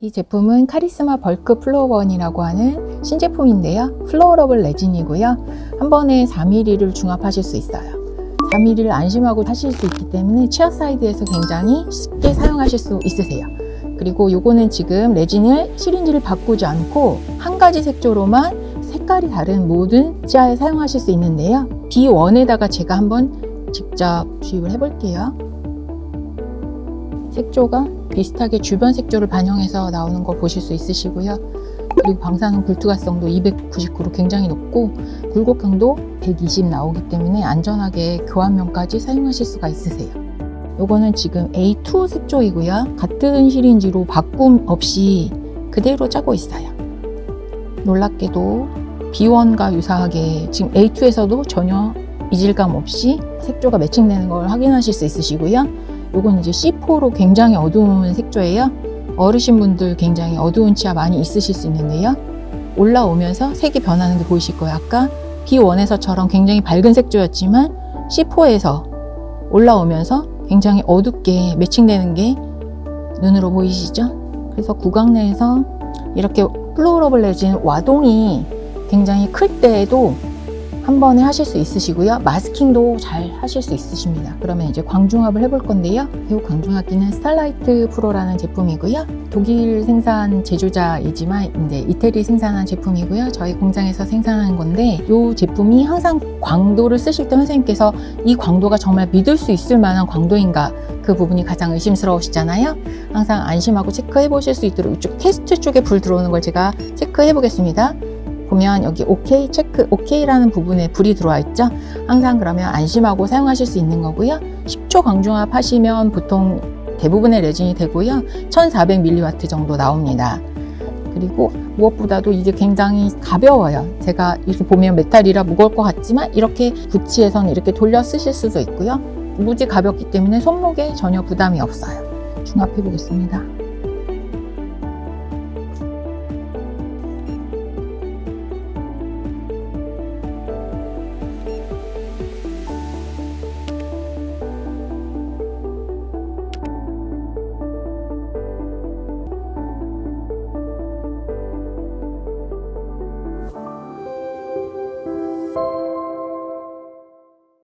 이 제품은 카리스마 벌크 플로어원이라고 하는 신제품인데요. 플로어러블 레진이고요. 한 번에 4mm를 중합하실 수 있어요. 4mm를 안심하고 하실 수 있기 때문에 체어 사이드에서 굉장히 쉽게 사용하실 수 있으세요. 그리고 요거는 지금 레진을 시린지를 바꾸지 않고 한 가지 색조로만 색깔이 다른 모든 치아에 사용하실 수 있는데요. B1에다가 제가 한번 직접 주입을 해볼게요. 색조가 비슷하게 주변 색조를 반영해서 나오는 거 보실 수 있으시고요. 그리고 방사능 불투과성도 299로 굉장히 높고 굴곡형도 120 나오기 때문에 안전하게 교환면까지 사용하실 수가 있으세요. 요거는 지금 A2 색조이고요. 같은 시린지로 바꿈 없이 그대로 짜고 있어요. 놀랍게도 B1과 유사하게 지금 A2에서도 전혀 이질감 없이 색조가 매칭되는 걸 확인하실 수 있으시고요. 요건 이제 C4로 굉장히 어두운 색조예요. 어르신분들 굉장히 어두운 치아 많이 있으실 수 있는데요. 올라오면서 색이 변하는 게 보이실 거예요. 아까 B1에서처럼 굉장히 밝은 색조였지만 C4에서 올라오면서 굉장히 어둡게 매칭되는 게 눈으로 보이시죠? 그래서 구강 내에서 이렇게 플로어러블 레진 와동이 굉장히 클 때에도 한 번에 하실 수 있으시고요. 마스킹도 잘 하실 수 있으십니다. 그러면 이제 광중합을 해볼 건데요. 이 광중합기는 스타라이트 프로라는 제품이고요. 독일 생산 제조자이지만 이제 이태리 생산한 제품이고요. 저희 공장에서 생산한 건데 이 제품이 항상 광도를 쓰실 때 선생님께서 이 광도가 정말 믿을 수 있을 만한 광도인가 그 부분이 가장 의심스러우시잖아요. 항상 안심하고 체크해 보실 수 있도록 이쪽 테스트 쪽에 불 들어오는 걸 제가 체크해 보겠습니다. 보면 여기 OK, 체크, OK라는 부분에 불이 들어와 있죠. 항상 그러면 안심하고 사용하실 수 있는 거고요. 10초 광중합 하시면 보통 대부분의 레진이 되고요. 1400mW 정도 나옵니다. 그리고 무엇보다도 이게 굉장히 가벼워요. 제가 이렇게 보면 메탈이라 무거울 것 같지만 이렇게 구치해서는 이렇게 돌려 쓰실 수도 있고요. 무지 가볍기 때문에 손목에 전혀 부담이 없어요. 중합해 보겠습니다.